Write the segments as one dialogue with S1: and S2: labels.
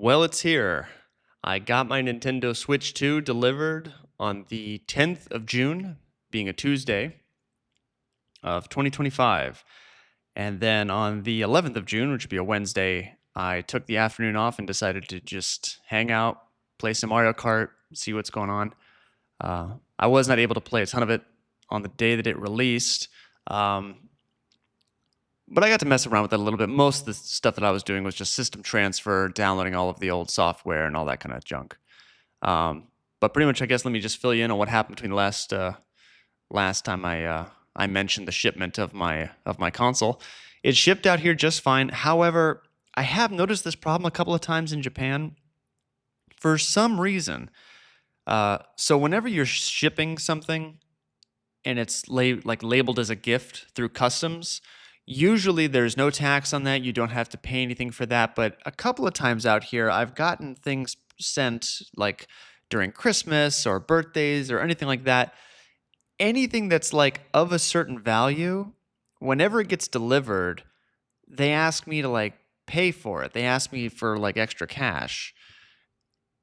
S1: Well, it's here. I got my Nintendo Switch 2 delivered on the 10th of June, being a Tuesday of 2025. And then on the 11th of June, which would be a Wednesday, I took the afternoon off and decided to just hang out, play some Mario Kart, see what's going on. I was not able to play a ton of it on the day that it released. Um, but I got to mess around with it a little bit. Most of the stuff that I was doing was just system transfer, downloading all of the old software and all that kind of junk. Um, but pretty much, I guess, let me just fill you in on what happened between the last time I mentioned the shipment of my console. It shipped out here just fine. However, I have noticed this problem a couple of times in Japan for some reason. So whenever you're shipping something and it's labeled as a gift through customs, usually there's no tax on that. You don't have to pay anything for that. But a couple of times out here, I've gotten things sent like during Christmas or birthdays or anything like that. Anything that's like of a certain value, whenever it gets delivered, they ask me to like pay for it. They ask me for like extra cash.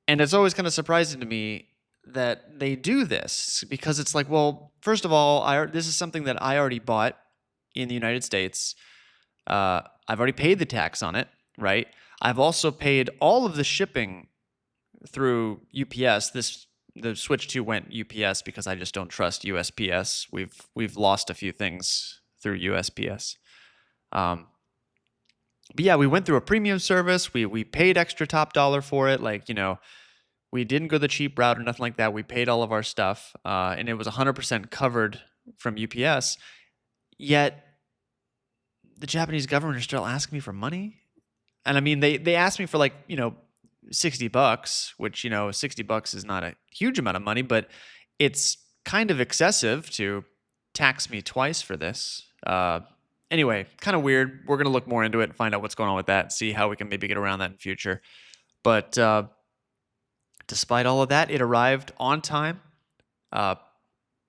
S1: And it's always kind of surprising to me that they do this because it's like, well, first of all, this is something that I already bought in the United States. I've already paid the tax on it, right? I've also paid all of the shipping through UPS. The Switch 2 went UPS because I just don't trust USPS. We've lost a few things through USPS. But yeah, we went through a premium service. We paid extra top dollar for it. Like, we didn't go the cheap route or nothing like that. We paid all of our stuff, and it was 100% covered from UPS. Yet the Japanese government are still asking me for money. And I mean, they asked me for like, $60, which, $60 is not a huge amount of money, but it's kind of excessive to tax me twice for this. Anyway, kind of weird. We're going to look more into it and find out what's going on with that, see how we can maybe get around that in future. But despite all of that, it arrived on time. I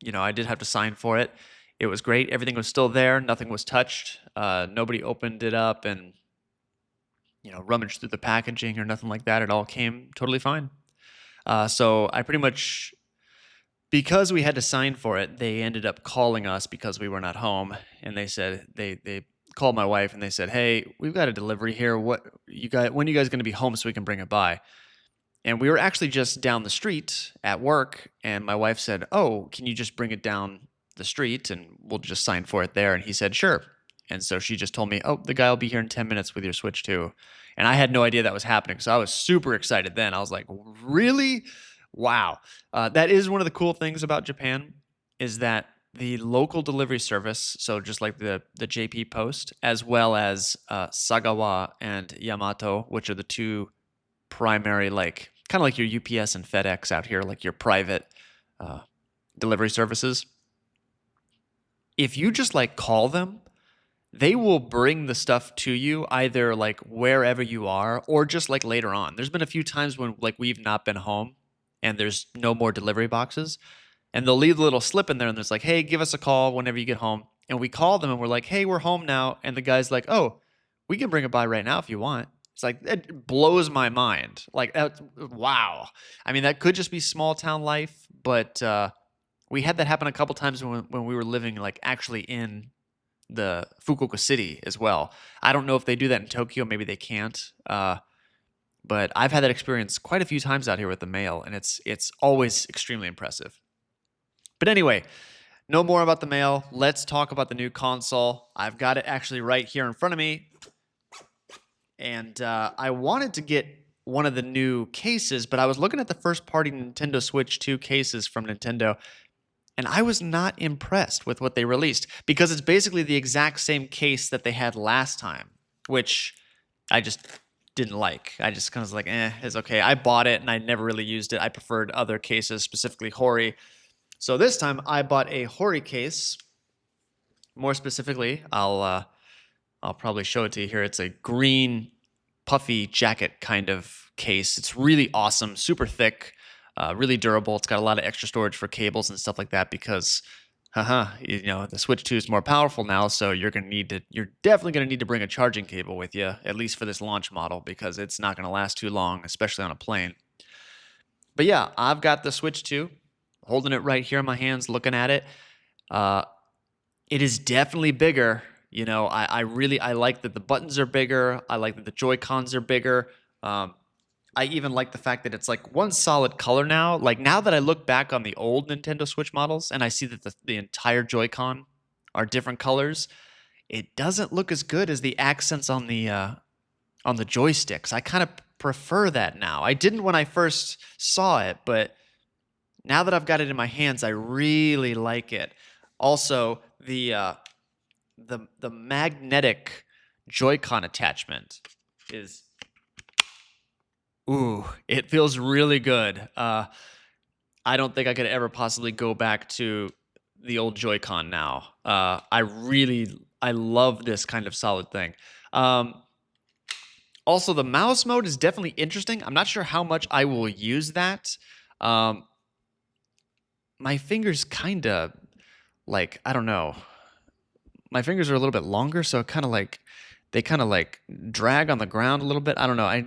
S1: did have to sign for it. It was great. Everything was still there. Nothing was touched. Nobody opened it up and, rummaged through the packaging or nothing like that. It all came totally fine. So I pretty much, because we had to sign for it, they ended up calling us because we were not home. And they said, they called my wife and they said, hey, we've got a delivery here. When are you guys going to be home so we can bring it by? And we were actually just down the street at work, and my wife said, oh, can you just bring it down the street and we'll just sign for it there? And he said, sure. And so she just told me, oh, the guy will be here in 10 minutes with your Switch 2. And I had no idea that was happening. So I was super excited then. I was like, really? Wow. That is one of the cool things about Japan is that the local delivery service, so just like the JP Post, as well as Sagawa and Yamato, which are the two primary, like kind of like your UPS and FedEx out here, like your private delivery services. If you just like call them, they will bring the stuff to you either like wherever you are or just like later on. There's been a few times when like we've not been home and there's no more delivery boxes, and they'll leave a little slip in there and there's like, hey, give us a call whenever you get home. And we call them and we're like, hey, we're home now. And the guy's like, oh, we can bring it by right now if you want. It's like, it blows my mind. Like, wow. I mean, that could just be small town life, but we had that happen a couple times when we were living like actually in the Fukuoka city as well. I don't know if they do that in Tokyo. Maybe they can't. But I've had that experience quite a few times out here with the mail, and it's always extremely impressive. But anyway, no more about the mail. Let's talk about the new console. I've got it actually right here in front of me. And I wanted to get one of the new cases, but I was looking at the first-party Nintendo Switch 2 cases from Nintendo, and I was not impressed with what they released because it's basically the exact same case that they had last time, which I just didn't like. I just kind of was like, it's okay. I bought it, and I never really used it. I preferred other cases, specifically Hori. So this time, I bought a Hori case. More specifically, I'll probably show it to you here. It's a green puffy jacket kind of case. It's really awesome, super thick, really durable. It's got a lot of extra storage for cables and stuff like that because haha, the Switch 2 is more powerful now, so you're definitely gonna need to bring a charging cable with you, at least for this launch model, because it's not gonna last too long, especially on a plane. But yeah, I've got the Switch 2, holding it right here in my hands, looking at it. Uh, it is definitely bigger. I like that the buttons are bigger. I like that the Joy Cons are bigger. Um, I even like the fact that it's like one solid color now. Like now that I look back on the old Nintendo Switch models and I see that the entire Joy-Con are different colors, it doesn't look as good as the accents on the joysticks. I kind of prefer that now. I didn't when I first saw it, but now that I've got it in my hands, I really like it. Also, the magnetic Joy-Con attachment is ooh, it feels really good. I don't think I could ever possibly go back to the old Joy-Con now. I love this kind of solid thing. Also, the mouse mode is definitely interesting. I'm not sure how much I will use that. Um, my fingers kind of like, I don't know. My fingers are a little bit longer, so they kind of like drag on the ground a little bit. I don't know.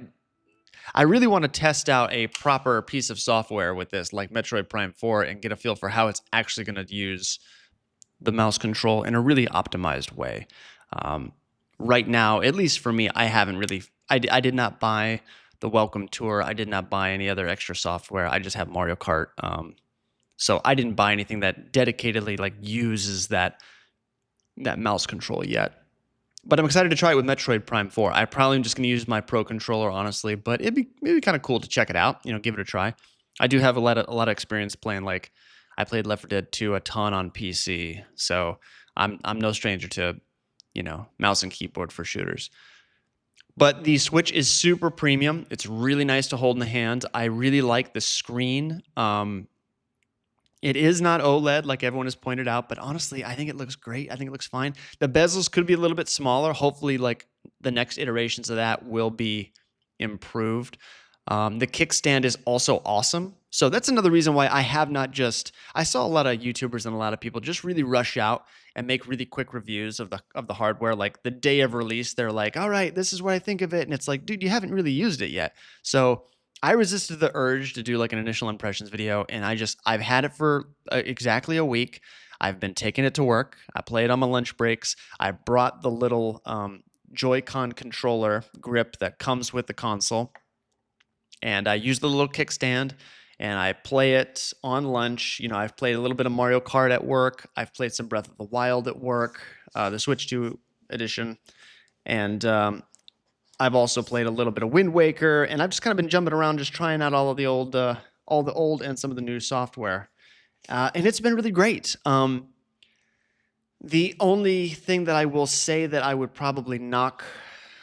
S1: I really want to test out a proper piece of software with this, like Metroid Prime 4, and get a feel for how it's actually going to use the mouse control in a really optimized way. Right now, at least for me, I haven't really. I did not buy the Welcome Tour. I did not buy any other extra software. I just have Mario Kart. So I didn't buy anything that dedicatedly like uses that mouse control yet. But I'm excited to try it with Metroid Prime 4. I probably am just going to use my Pro controller, honestly, but it'd be kind of cool to check it out. Give it a try. I do have a lot of experience playing. Like, I played Left 4 Dead 2 a ton on PC, so I'm no stranger to mouse and keyboard for shooters. But the Switch is super premium. It's really nice to hold in the hand. I really like the screen. It is not OLED like everyone has pointed out, but honestly, I think it looks great. I think it looks fine. The bezels could be a little bit smaller. Hopefully, like the next iterations of that will be improved. The kickstand is also awesome. So that's another reason why I have not just. I saw a lot of YouTubers and a lot of people just really rush out and make really quick reviews of the hardware. Like the day of release, they're like, "All right, this is what I think of it," and it's like, dude, you haven't really used it yet. So I resisted the urge to do like an initial impressions video, and I've had it for exactly a week. I've been taking it to work. I play it on my lunch breaks. I brought the little Joy-Con controller grip that comes with the console, and I use the little kickstand, and I play it on lunch. I've played a little bit of Mario Kart at work. I've played some Breath of the Wild at work, the Switch 2 edition, and I've also played a little bit of Wind Waker, and I've just kind of been jumping around, just trying out all the old and some of the new software, and it's been really great. The only thing that I will say that I would probably knock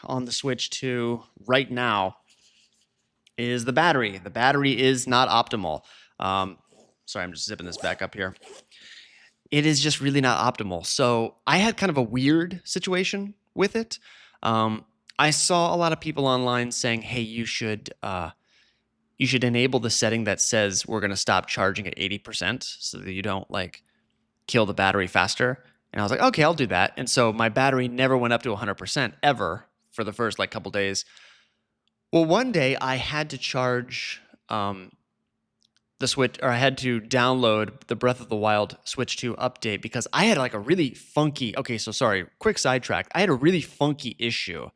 S1: on the Switch 2 right now is the battery. The battery is not optimal. Sorry, I'm just zipping this back up here. It is just really not optimal. So I had kind of a weird situation with it. I saw a lot of people online saying, "Hey, you should enable the setting that says we're going to stop charging at 80% so that you don't like kill the battery faster." And I was like, "Okay, I'll do that." And so my battery never went up to 100% ever for the first like couple days. Well, one day I had to charge the Switch, or I had to download the Breath of the Wild Switch 2 update because I had like a really funky. Okay, so sorry, quick sidetrack. I had a really funky issue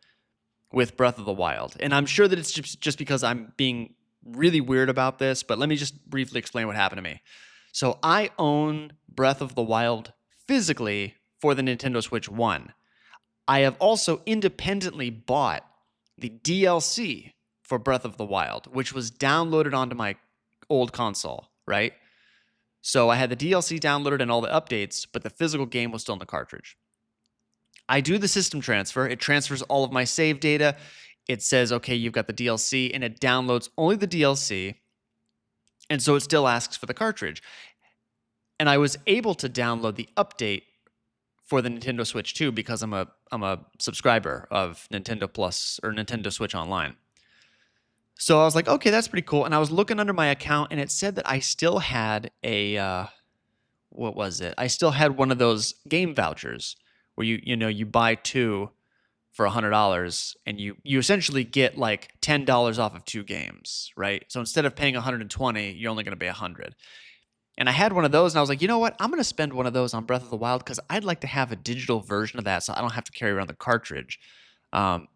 S1: with Breath of the Wild. And I'm sure that it's just because I'm being really weird about this, but let me just briefly explain what happened to me. So I own Breath of the Wild physically for the Nintendo Switch 1. I have also independently bought the DLC for Breath of the Wild, which was downloaded onto my old console, right? So I had the DLC downloaded and all the updates, but the physical game was still in the cartridge. I do the system transfer. It transfers all of my save data. It says, okay, you've got the DLC, and it downloads only the DLC. And so it still asks for the cartridge. And I was able to download the update for the Nintendo Switch 2 because I'm a subscriber of Nintendo Plus or Nintendo Switch Online. So I was like, okay, that's pretty cool. And I was looking under my account, and it said that I still had a what was it? I still had one of those game vouchers where you buy two for $100 and you essentially get like $10 off of two games, right? So instead of paying 120, you're only going to pay 100. And I had one of those and I was like, you know what? I'm going to spend one of those on Breath of the Wild because I'd like to have a digital version of that so I don't have to carry around the cartridge. Um,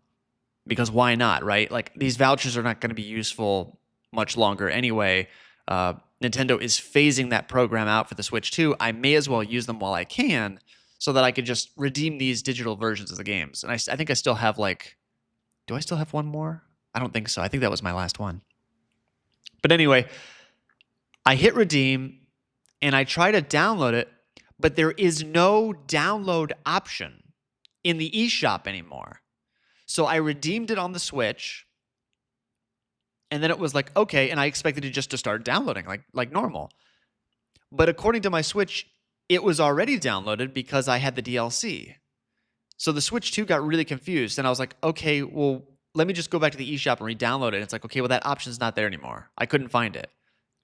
S1: because why not, right? Like these vouchers are not going to be useful much longer anyway. Nintendo is phasing that program out for the Switch 2. I may as well use them while I can so that I could just redeem these digital versions of the games. And I think I still have do I still have one more? I don't think so. I think that was my last one. But anyway, I hit redeem and I try to download it, but there is no download option in the eShop anymore. So I redeemed it on the Switch, and then it was like, okay, and I expected it just to start downloading like normal. But according to my Switch, it was already downloaded because I had the DLC. So the Switch 2 got really confused, and I was like, okay, well, let me just go back to the eShop and re-download it. And it's like, okay, well, that option's not there anymore. I couldn't find it.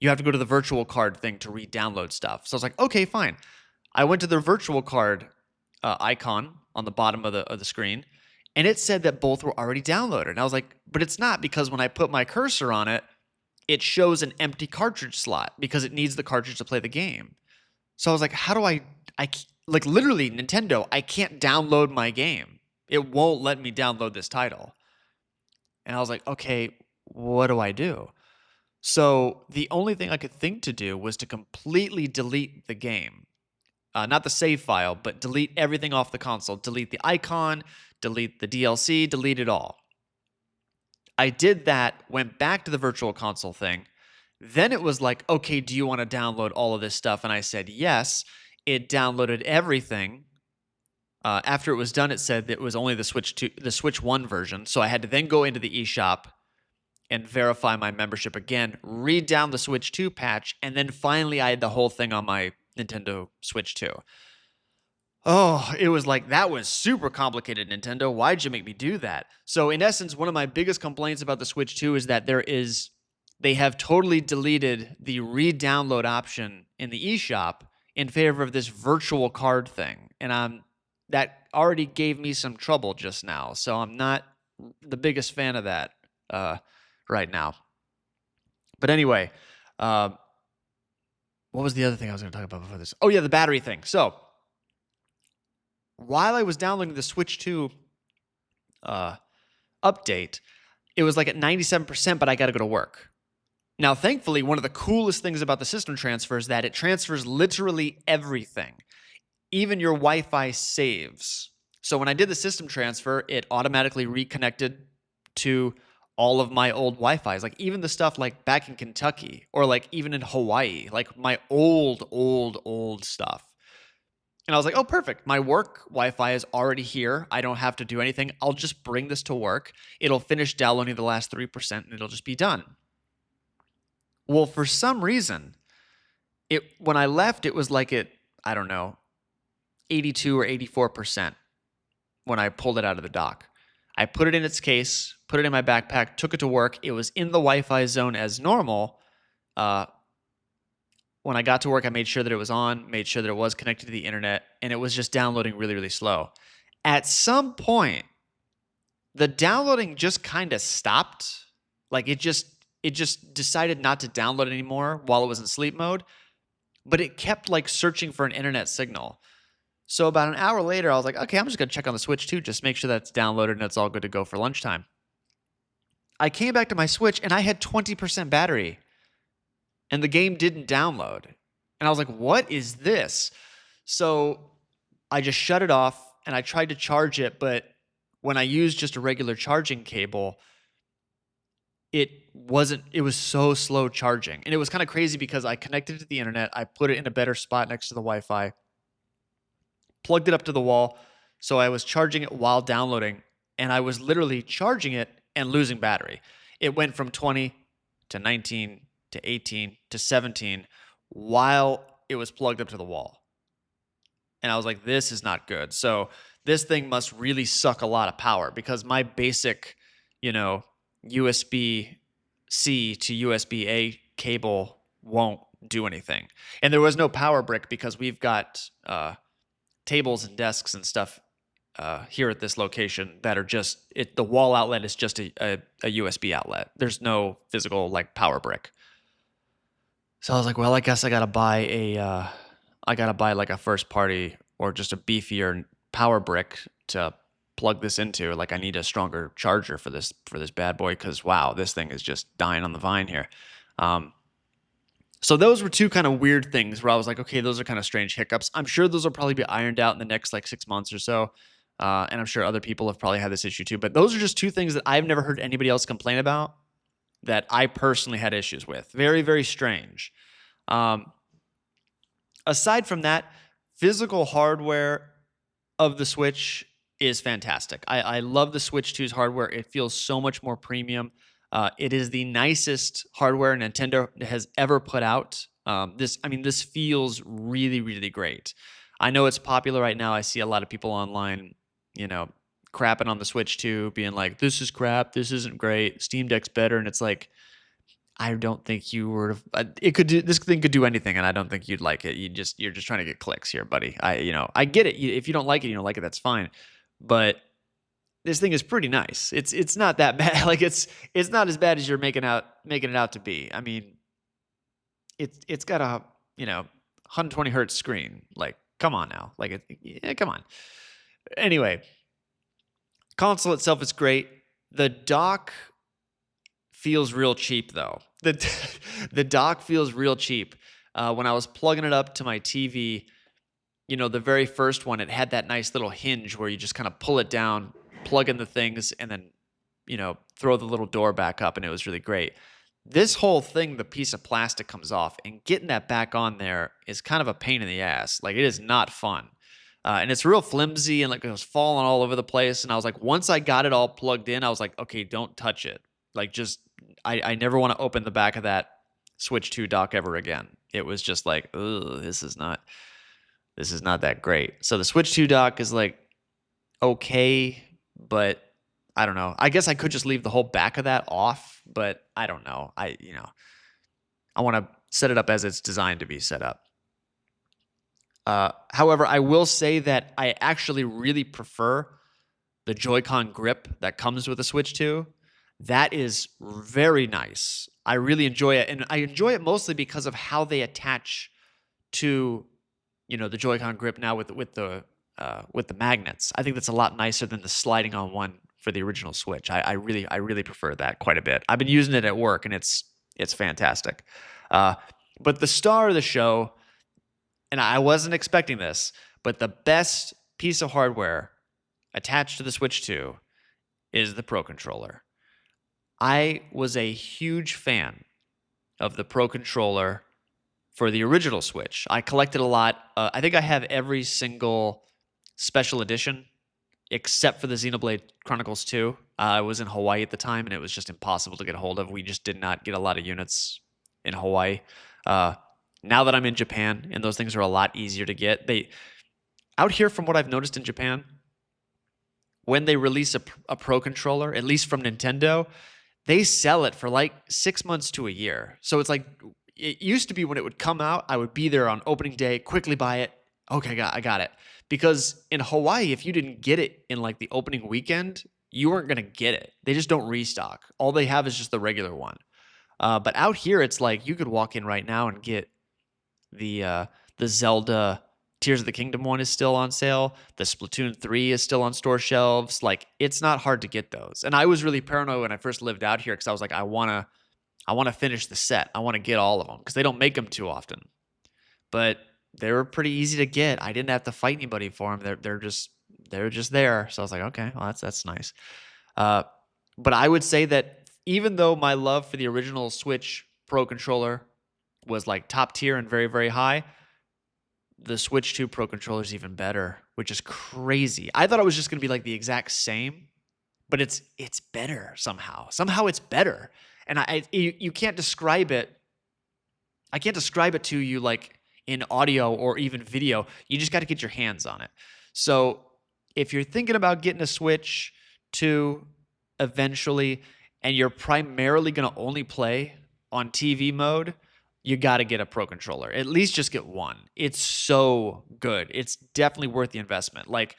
S1: You have to go to the virtual card thing to re-download stuff. So I was like, okay, fine. I went to the virtual card icon on the bottom of the screen, and it said that both were already downloaded. And I was like, but it's not, because when I put my cursor on it, it shows an empty cartridge slot because it needs the cartridge to play the game. So I was like, how do I like literally Nintendo, I can't download my game. It won't let me download this title. And I was like, okay, what do I do? So the only thing I could think to do was to completely delete the game. Not the save file, but delete everything off the console. Delete the icon, delete the DLC, delete it all. I did that, went back to the virtual console thing. Then it was like, okay, do you want to download all of this stuff? And I said yes. It downloaded everything. After it was done, it said that it was only the Switch 1 version. So I had to then go into the eShop and verify my membership again, read down the Switch 2 patch, and then finally I had the whole thing on my Nintendo Switch 2. Oh, it was like, that was super complicated, Nintendo. Why'd you make me do that? So in essence, one of my biggest complaints about the Switch 2 is that they have totally deleted the re-download option in the eShop in favor of this virtual card thing. And that already gave me some trouble just now. So I'm not the biggest fan of that right now. But anyway, what was the other thing I was going to talk about before this? Oh yeah, the battery thing. So while I was downloading the Switch 2 update, it was like at 97%, but I got to go to work. Now, thankfully, one of the coolest things about the system transfer is that it transfers literally everything, even your Wi-Fi saves. So when I did the system transfer, it automatically reconnected to all of my old Wi-Fis, like even the stuff like back in Kentucky or like even in Hawaii, like my old stuff. And I was like, oh, perfect. My work Wi-Fi is already here. I don't have to do anything. I'll just bring this to work. It'll finish downloading the last 3% and it'll just be done. Well, for some reason, when I left, it was like I don't know, 82 or 84% when I pulled it out of the dock. I put it in its case, put it in my backpack, took it to work. It was in the Wi-Fi zone as normal. When I got to work, I made sure that it was on, made sure that it was connected to the internet, and it was just downloading really, really slow. At some point, the downloading just kind of stopped. Like it just decided not to download anymore while it was in sleep mode, but it kept like searching for an internet signal. So about an hour later, I was like, okay, I'm just going to check on the Switch 2, just make sure that's downloaded and it's all good to go for lunchtime. I came back to my Switch and I had 20% battery and the game didn't download. And I was like, what is this? So I just shut it off and I tried to charge it, but when I used just a regular charging cable, it was so slow charging. And it was kind of crazy because I connected it to the internet, I put it in a better spot next to the Wi-Fi, plugged it up to the wall, so I was charging it while downloading, and I was literally charging it and losing battery. It went from 20 to 19 to 18 to 17 while it was plugged up to the wall. And I was like, this is not good. So this thing must really suck a lot of power because my basic, USB-C to USB-A cable won't do anything. And there was no power brick because we've got tables and desks and stuff here at this location that are just the wall outlet is just a USB outlet. There's no physical like power brick. So I was like, well, I guess I gotta buy like a first party or just a beefier power brick to plug this into. Like I need a stronger charger for this bad boy because wow, this thing is just dying on the vine here. So those were two kind of weird things where I was like, okay, those are kind of strange hiccups. I'm sure those will probably be ironed out in the next like 6 months or so. And I'm sure other people have probably had this issue too. But those are just two things that I've never heard anybody else complain about that I personally had issues with. Very, very strange. Aside from that, physical hardware of the Switch is fantastic. I love the Switch 2's hardware. It feels so much more premium. It is the nicest hardware Nintendo has ever put out. This feels really, really great. I know it's popular right now. I see a lot of people online, crapping on the Switch 2, being like, this is crap, this isn't great, Steam Deck's better, and it's like, I don't think you were. This thing could do anything, and I don't think you'd like it. You're just trying to get clicks here, buddy. I get it. If you don't like it, you don't like it. That's fine. But this thing is pretty nice. It's not that bad. Like it's not as bad as you're making it out to be. I mean, it's got a 120 hertz screen. Like, come on now. Like, come on. Anyway, console itself is great. The dock feels real cheap though. The dock feels real cheap. When I was plugging it up to my TV, the very first one, it had that nice little hinge where you just kind of pull it down, plug in the things, and then, throw the little door back up, and it was really great. This whole thing, the piece of plastic comes off, and getting that back on there is kind of a pain in the ass. Like, it is not fun. And it's real flimsy, and like it was falling all over the place. And I was like, once I got it all plugged in, I was like, okay, don't touch it. Like, just I never want to open the back of that Switch 2 dock ever again. It was just like, ugh, this is not that great. So the Switch 2 dock is like okay, but I don't know. I guess I could just leave the whole back of that off, but I don't know. I want to set it up as it's designed to be set up. However, I will say that I actually really prefer the Joy-Con grip that comes with the Switch 2. That is very nice. I really enjoy it, and I enjoy it mostly because of how they attach to, the Joy-Con grip now with the magnets. I think that's a lot nicer than the sliding on one for the original Switch. I really prefer that quite a bit. I've been using it at work, and it's fantastic. But the star of the show, and I wasn't expecting this, but the best piece of hardware attached to the Switch 2 is the Pro Controller. I was a huge fan of the Pro Controller for the original Switch. I collected a lot. I think I have every single special edition except for the Xenoblade Chronicles 2. I was in Hawaii at the time, and it was just impossible to get a hold of. We just did not get a lot of units in Hawaii. Now that I'm in Japan, and those things are a lot easier to get. Out here, from what I've noticed in Japan, when they release a Pro Controller, at least from Nintendo, they sell it for like 6 months to a year. So it's like, it used to be when it would come out, I would be there on opening day, quickly buy it. Okay, I got it. Because in Hawaii, if you didn't get it in like the opening weekend, you weren't going to get it. They just don't restock. All they have is just the regular one. But out here, it's like you could walk in right now and get the Zelda Tears of the Kingdom one is still on sale. The Splatoon 3 is still on store shelves. Like, it's not hard to get those. And I was really paranoid when I first lived out here because I was like, I want to finish the set. I want to get all of them because they don't make them too often. But they were pretty easy to get. I didn't have to fight anybody for them. They're just there. So I was like, okay, well that's nice. But I would say that even though my love for the original Switch Pro Controller was like top tier and very, very high, the Switch 2 Pro Controller is even better, which is crazy. I thought it was just going to be like the exact same, but it's better somehow. Somehow it's better. And you can't describe it. I can't describe it to you like in audio or even video. You just got to get your hands on it. So if you're thinking about getting a Switch 2 eventually, and you're primarily going to only play on TV mode, you got to get a Pro Controller. At least just get one. It's so good. It's definitely worth the investment. Like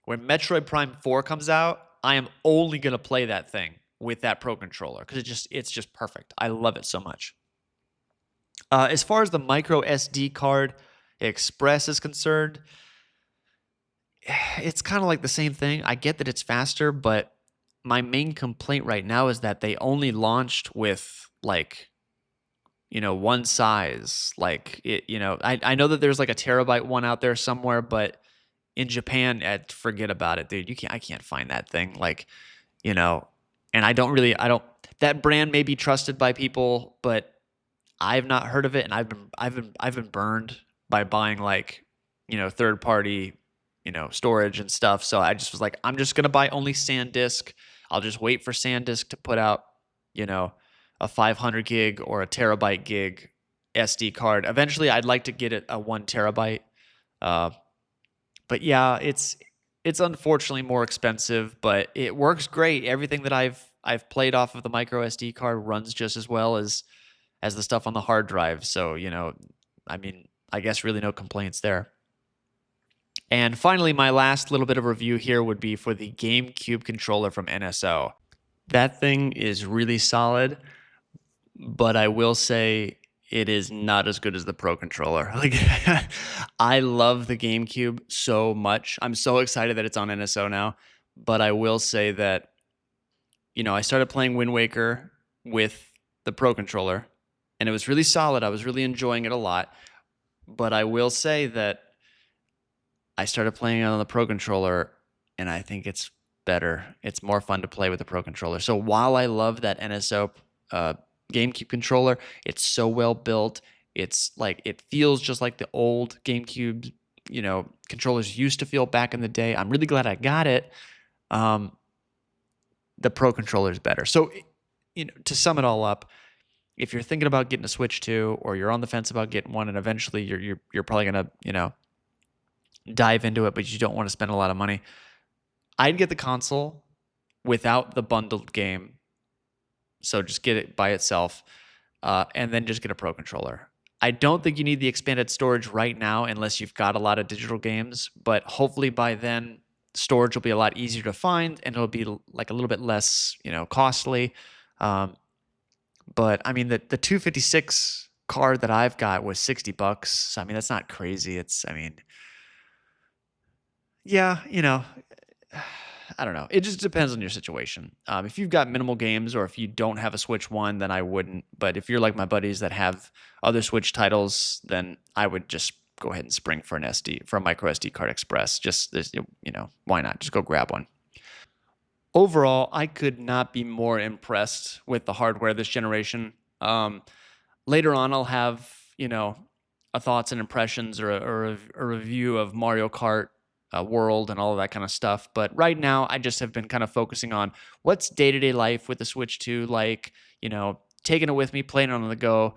S1: when Metroid Prime 4 comes out, I am only going to play that thing with that Pro Controller because it's just perfect. I love it so much. As far as the micro SD card Express is concerned, it's kind of like the same thing. I get that it's faster, but my main complaint right now is that they only launched with like, one size. Like I know that there's like a terabyte one out there somewhere, but in Japan, forget about it, dude. I can't find that thing. Like, and I don't. That brand may be trusted by people, but I've not heard of it, and I've been burned by buying like, third party, storage and stuff. So I just was like, I'm just gonna buy only SanDisk. I'll just wait for SanDisk to put out, a 500 gig or a terabyte gig SD card. Eventually, I'd like to get it a 1 terabyte. But yeah, it's unfortunately more expensive, but it works great. Everything that I've played off of the micro SD card runs just as well as the stuff on the hard drive. So, I mean, I guess really no complaints there. And finally, my last little bit of review here would be for the GameCube controller from NSO. That thing is really solid, but I will say it is not as good as the Pro Controller. Like, I love the GameCube so much. I'm so excited that it's on NSO now. But I will say that, I started playing Wind Waker with the Pro Controller, and it was really solid. I was really enjoying it a lot. But I will say that I started playing it on the Pro Controller, and I think it's better. It's more fun to play with the Pro Controller. So while I love that NSO GameCube controller, it's so well built. It's like, it feels just like the old GameCube, controllers used to feel back in the day. I'm really glad I got it. The Pro Controller is better. So, to sum it all up, if you're thinking about getting a Switch 2, or you're on the fence about getting one, and eventually you're probably gonna, dive into it, but you don't want to spend a lot of money, I'd get the console without the bundled game. So just get it by itself, and then just get a Pro Controller. I don't think you need the expanded storage right now unless you've got a lot of digital games, but hopefully by then storage will be a lot easier to find, and it'll be like a little bit less, costly. But I mean, the 256 card that I've got was $60. So, I mean, that's not crazy. Yeah, I don't know. It just depends on your situation. If you've got minimal games, or if you don't have a Switch 1, then I wouldn't. But if you're like my buddies that have other Switch titles, then I would just go ahead and spring for a micro SD card Express. Just, why not? Just go grab one. Overall, I could not be more impressed with the hardware this generation. Later on, I'll have, a thoughts and impressions, or a review of Mario Kart World and all of that kind of stuff. But right now, I just have been kind of focusing on what's day-to-day life with the Switch 2 like, taking it with me, playing it on the go,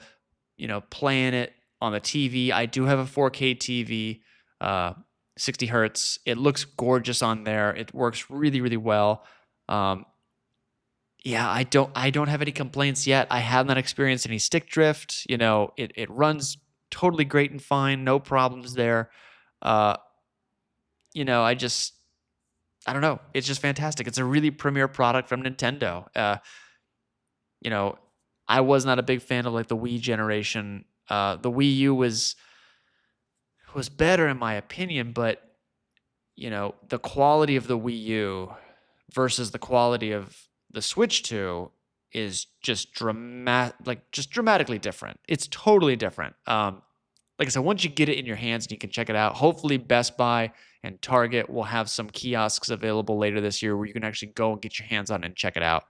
S1: playing it on the TV. I do have a 4K TV, 60 hertz. It looks gorgeous on there. It works really, really well. Yeah, I don't have any complaints yet. I have not experienced any stick drift. It runs totally great and fine, no problems there. I don't know. It's just fantastic. It's a really premier product from Nintendo. I was not a big fan of like the Wii generation. The Wii U was better in my opinion, but the quality of the Wii U versus the quality of the Switch 2 is just dramatically different. It's totally different. Like I said, once you get it in your hands and you can check it out, hopefully Best Buy and Target will have some kiosks available later this year where you can actually go and get your hands on it and check it out.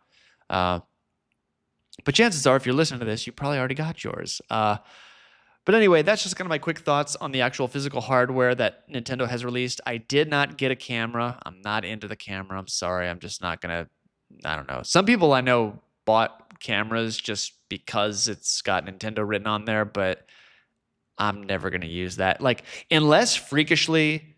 S1: But chances are, if you're listening to this, you probably already got yours. But anyway, that's just kind of my quick thoughts on the actual physical hardware that Nintendo has released. I did not get a camera. I'm not into the camera. I'm sorry. I'm just not going to, I don't know. Some people I know bought cameras just because it's got Nintendo written on there, but I'm never going to use that. Like, unless freakishly,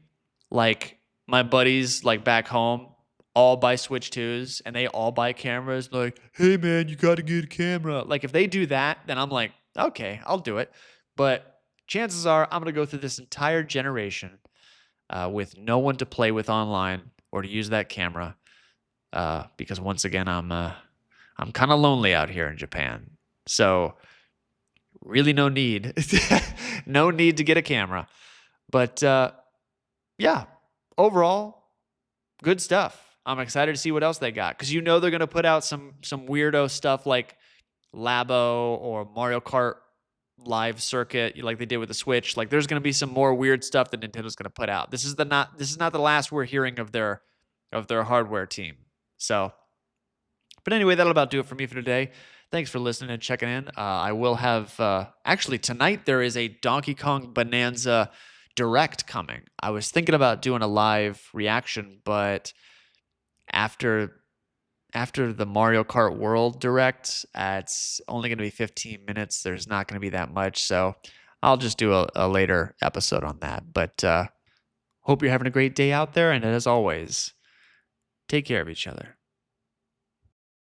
S1: like, my buddies, like, back home all buy Switch 2s and they all buy cameras, like, hey, man, you got to get a camera. Like, if they do that, then I'm like, Okay, I'll do it. But chances are I'm going to go through this entire generation with no one to play with online or to use that camera because once again I'm kind of lonely out here in Japan. So really no need no need to get a camera. But yeah, overall good stuff. I'm excited to see what else they got because they're going to put out some weirdo stuff like Labo or Mario Kart live circuit like they did with the Switch. Like there's going to be some more weird stuff that Nintendo's going to put out. This is not the last we're hearing of their hardware team. So, but anyway, that'll about do it for me for today. Thanks for listening and checking in. I will have actually tonight there is a Donkey Kong Bonanza direct coming. I was thinking about doing a live reaction, but after the Mario Kart World Direct, it's only going to be 15 minutes. There's not going to be that much, so I'll just do a later episode on that. But hope you're having a great day out there, and as always, take care of each other.